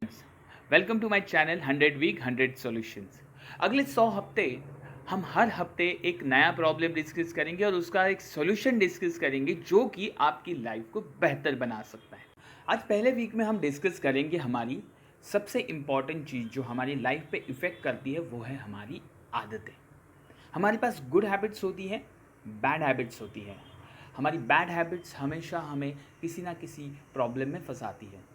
Welcome to my channel 100 week 100 solutions. अगले 100 हफ्ते हम हर हफ्ते एक नया प्रॉब्लम डिस्कस करेंगे और उसका एक सॉल्यूशन डिस्कस करेंगे जो कि आपकी लाइफ को बेहतर बना सकता है। आज पहले वीक में हम डिस्कस करेंगे हमारी सबसे इम्पॉर्टेंट चीज़ जो हमारी लाइफ पे इफ़ेक्ट करती है, वो है हमारी आदतें। हमारे पास गुड हैबिट्स होती है, बैड हैबिट्स होती है। हमारी बैड हैबिट्स हमेशा हमें किसी ना किसी प्रॉब्लम में फंसाती है,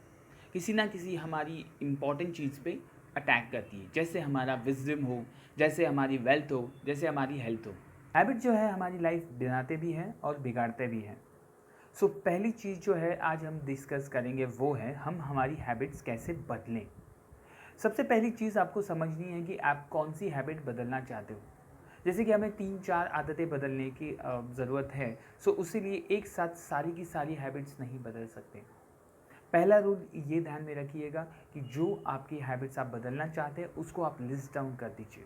किसी ना किसी हमारी इम्पॉर्टेंट चीज़ पे अटैक करती है, जैसे हमारा विजडम हो, जैसे हमारी वेल्थ हो, जैसे हमारी हेल्थ हो। हैबिट जो है हमारी लाइफ बनाते भी हैं और बिगाड़ते भी हैं। सो पहली चीज़ जो है आज हम डिस्कस करेंगे वो है हम हमारी हैबिट्स कैसे बदलें। सबसे पहली चीज़ आपको समझनी है कि आप कौन सी हैबिट बदलना चाहते हो। जैसे कि हमें 3-4 आदतें बदलने की ज़रूरत है। सो उसी लिए एक साथ सारी की सारी हैबिट्स नहीं बदल सकते। पहला रूल ये ध्यान में रखिएगा कि जो आपकी हैबिट्स आप बदलना चाहते हैं उसको आप लिस्ट डाउन कर दीजिए।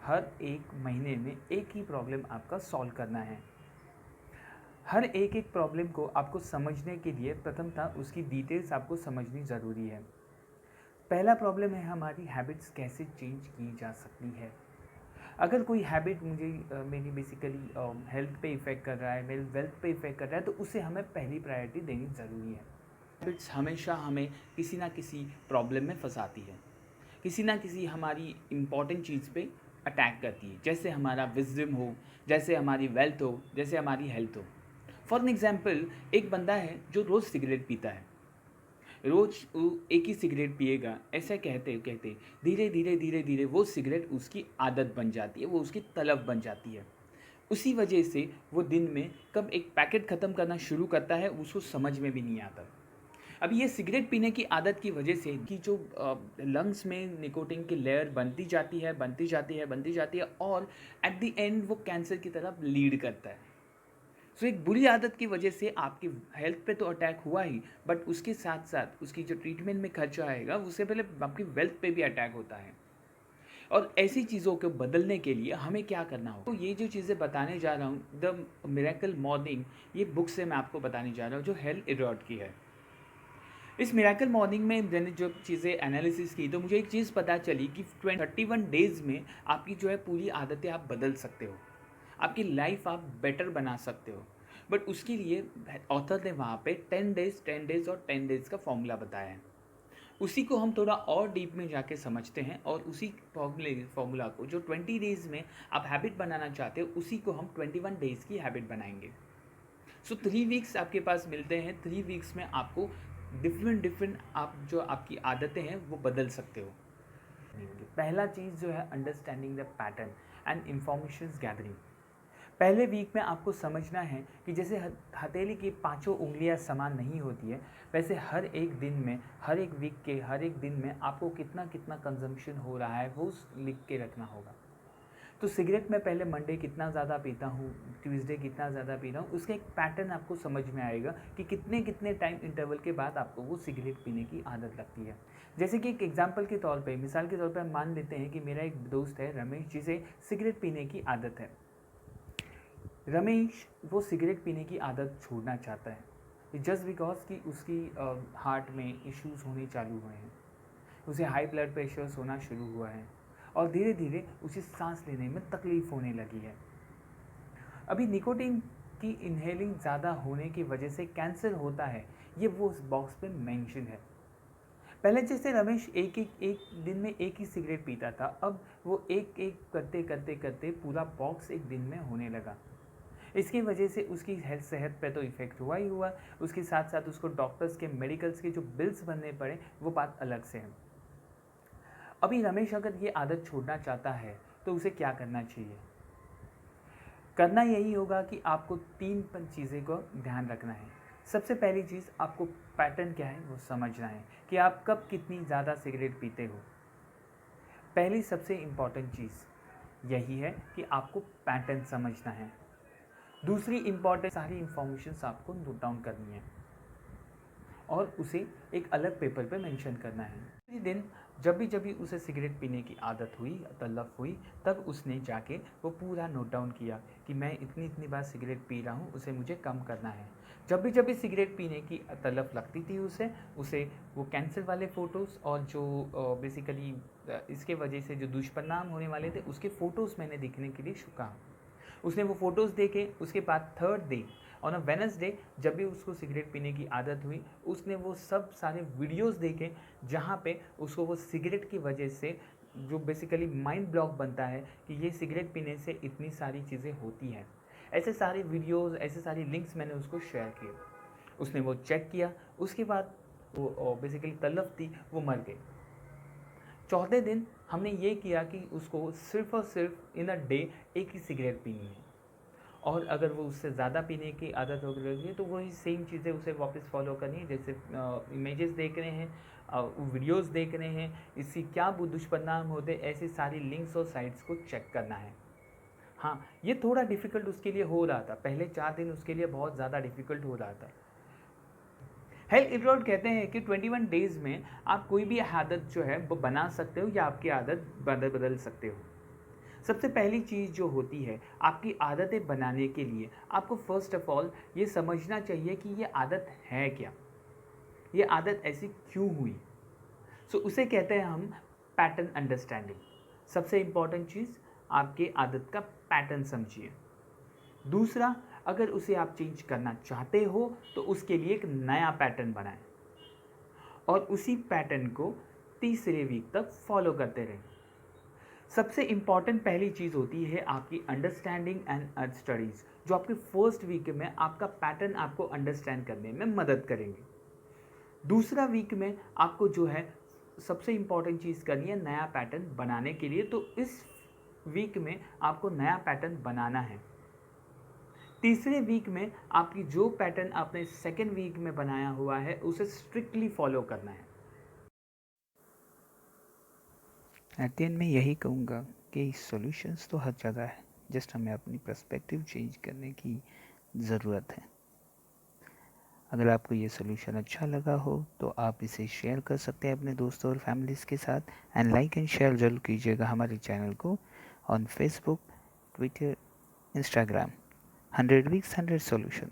हर एक महीने में एक ही प्रॉब्लम आपका सॉल्व करना है। हर एक एक प्रॉब्लम को आपको समझने के लिए प्रथमतः उसकी डिटेल्स आपको समझनी ज़रूरी है। पहला प्रॉब्लम है हमारी हैबिट्स कैसे चेंज की जा सकती है। अगर कोई हैबिट मुझे मेरी बेसिकली हेल्थ पे इफ़ेक्ट कर रहा है, मेरी वेल्थ पे इफ़ेक्ट कर रहा है, तो उसे हमें पहली प्रायोरिटी देनी ज़रूरी है। हैबिट्स हमेशा हमें किसी ना किसी प्रॉब्लम में फंसाती है, किसी ना किसी हमारी इम्पॉर्टेंट चीज़ पे अटैक करती है, जैसे हमारा विजडम हो, जैसे हमारी वेल्थ हो, जैसे हमारी हेल्थ हो। फॉर एन एग्जाम्पल, एक बंदा है जो रोज़ सिगरेट पीता है। रोज़ वो एक ही सिगरेट पिएगा, ऐसा कहते कहते धीरे धीरे धीरे धीरे वो सिगरेट उसकी आदत बन जाती है, वो उसकी तलब बन जाती है। उसी वजह से वो दिन में कब एक पैकेट ख़त्म करना शुरू करता है उसको समझ में भी नहीं आता। अब ये सिगरेट पीने की आदत की वजह से कि जो लंग्स में निकोटीन की लेयर बनती जाती है, बनती जाती है, बनती जाती है, और एट द एंड वो कैंसर की तरफ लीड करता है। सो एक बुरी आदत की वजह से आपकी हेल्थ पे तो अटैक हुआ ही, बट उसके साथ साथ उसकी जो ट्रीटमेंट में खर्चा आएगा उससे पहले आपकी वेल्थ पे भी अटैक होता है। और ऐसी चीज़ों को बदलने के लिए हमें क्या करना होगा, तो ये जो चीज़ें बताने जा रहा हूँ, द मिरेकल मॉर्निंग, ये बुक से मैं आपको बताने जा रहा हूँ जो हेल एडवर्ड की है। इस मिरेकल मॉर्निंग में मैंने जो चीज़ें एनालिसिस की तो मुझे एक चीज़ पता चली कि 31 डेज़ में आपकी जो है पूरी आदतें आप बदल सकते हो, आपकी लाइफ आप बेटर बना सकते हो। बट उसके लिए ऑथर ने वहाँ पे 10 डेज़ 10 डेज़ और 10 डेज़ का फॉर्मूला बताया है। उसी को हम थोड़ा और डीप में जाके समझते हैं और उसी फॉर्मूला को जो 20 डेज़ में आप हैबिट बनाना चाहते हो उसी को हम 21 डेज़ की हैबिट बनाएंगे। सो 3 वीक्स आपके पास मिलते हैं। 3 वीक्स में आपको डिफरेंट डिफरेंट आप जो आपकी आदतें हैं वो बदल सकते हो। पहला चीज़ जो है understanding the pattern and information gathering. पहले वीक में आपको समझना है कि जैसे हथेली की पांचों उंगलियां समान नहीं होती है, वैसे हर एक दिन में, हर एक वीक के हर एक दिन में आपको कितना कितना कंजम्पशन हो रहा है वो लिख के रखना होगा। तो सिगरेट में पहले मंडे कितना ज़्यादा पीता हूँ, ट्यूसडे कितना ज़्यादा पीता हूँ, उसका एक पैटर्न आपको समझ में आएगा कि कितने कितने टाइम इंटरवल के बाद आपको वो सिगरेट पीने की आदत लगती है। जैसे कि एक एग्जांपल के तौर पे, मिसाल के तौर पे हम मान लेते हैं कि मेरा एक दोस्त है रमेश, जिसे सिगरेट पीने की आदत है। रमेश वो सिगरेट पीने की आदत छोड़ना चाहता है जस्ट बिकॉज कि उसकी हार्ट में इश्यूज़ होने चालू हुए हैं, उसे हाई ब्लड प्रेशर्स होना शुरू हुआ है और धीरे धीरे उसे सांस लेने में तकलीफ़ होने लगी है। अभी निकोटीन की इनहेलिंग ज़्यादा होने की वजह से कैंसर होता है, ये वो उस बॉक्स पे मेंशन है। पहले जैसे रमेश एक दिन में एक ही सिगरेट पीता था, अब वो एक एक करते करते करते पूरा बॉक्स एक दिन में होने लगा। इसकी वजह से उसकी हेल्थ सेहत पे तो इफ़ेक्ट हुआ ही हुआ, उसके साथ साथ उसको डॉक्टर्स के मेडिकल्स के जो बिल्स भरने पड़े वो बात अलग से है। अभी रमेश अगर ये आदत छोड़ना चाहता है तो उसे क्या करना चाहिए। करना यही होगा कि आपको 3 चीज़ें को ध्यान रखना है। सबसे पहली चीज़, आपको पैटर्न क्या है वो समझना है कि आप कब कितनी ज़्यादा सिगरेट पीते हो। पहली सबसे इम्पॉर्टेंट चीज़ यही है कि आपको पैटर्न समझना है। दूसरी इम्पॉर्टेंट, सारी इन्फॉर्मेशन आपको नोट डाउन करनी है और उसे एक अलग पेपर पे मेंशन करना है। दूसरे दिन जब भी उसे सिगरेट पीने की आदत हुई, तलफ हुई, तब उसने जाके वो पूरा नोट डाउन किया कि मैं इतनी इतनी बार सिगरेट पी रहा हूँ, उसे मुझे कम करना है। जब भी सिगरेट पीने की तलफ लगती थी उसे उसे वो कैंसर वाले फ़ोटोज़ और जो बेसिकली इसके वजह से जो दुष्परिणाम होने वाले थे उसके फ़ोटोज़ मैंने देखने के लिए कहा। उसने वो फ़ोटोज़ देखे, उसके बाद third day on a Wednesday जब भी उसको सिगरेट पीने की आदत हुई, उसने वो सब सारे वीडियोज़ देखे जहाँ पे उसको वो सिगरेट की वजह से जो बेसिकली माइंड ब्लॉक बनता है कि ये सिगरेट पीने से इतनी सारी चीज़ें होती हैं। ऐसे सारे वीडियोज़, ऐसे सारे लिंक्स मैंने उसको शेयर किए। उसने वो चेक किया, उसके बाद वो बेसिकली तलफ थी, वो मर गई। चौथे दिन हमने ये किया कि उसको सिर्फ़ और सिर्फ इन अ डे एक ही सिगरेट पीनी है, और अगर वो उससे ज़्यादा पीने की आदत हो गई है तो वही सेम चीज़ें उसे वापस फॉलो करनी है। जैसे इमेजेस देख रहे हैं, वीडियोस देख रहे हैं, इससे क्या दुष्परिणाम होते हैं, ऐसे सारी लिंक्स और साइट्स को चेक करना है। हाँ, ये थोड़ा डिफ़िकल्ट उसके लिए हो रहा था, पहले 4 दिन उसके लिए बहुत ज़्यादा डिफ़िकल्ट हो रहा था। हेल्थ इवॉल्व कहते हैं कि 21 डेज़ में आप कोई भी आदत जो है वो बना सकते हो या आपकी आदत बदल सकते हो। सबसे पहली चीज़ जो होती है आपकी आदतें बनाने के लिए आपको फ़र्स्ट ऑफ़ ऑल ये समझना चाहिए कि ये आदत है क्या? ये आदत ऐसी क्यों हुई? सो उसे कहते हैं हम पैटर्न अंडरस्टैंडिंग। सबसे इम्पॉर्टेंट चीज़, आपके आदत का पैटर्न समझिए। दूसरा, अगर उसे आप चेंज करना चाहते हो तो उसके लिए एक नया पैटर्न बनाएं और उसी पैटर्न को तीसरे वीक तक फॉलो करते रहें। सबसे इम्पॉर्टेंट पहली चीज़ होती है आपकी अंडरस्टैंडिंग एंड स्टडीज़, जो आपके फर्स्ट वीक में आपका पैटर्न आपको अंडरस्टैंड करने में मदद करेंगे। दूसरा वीक में आपको जो है सबसे इम्पॉर्टेंट चीज़ करनी है नया पैटर्न बनाने के लिए, तो इस वीक में आपको नया पैटर्न बनाना है। तीसरे वीक में आपकी जो पैटर्न आपने सेकेंड वीक में बनाया हुआ है उसे स्ट्रिक्टली फॉलो करना है। एट द एंड मैं यही कहूँगा कि सॉल्यूशंस तो हर जगह है, जस्ट हमें अपनी पर्सपेक्टिव चेंज करने की ज़रूरत है। अगर आपको ये सॉल्यूशन अच्छा लगा हो तो आप इसे शेयर कर सकते हैं अपने दोस्तों और फैमिलीज़ के साथ, एंड लाइक एंड शेयर ज़रूर कीजिएगा हमारे चैनल को on Facebook, Twitter, Instagram. 100 weeks 100 solution.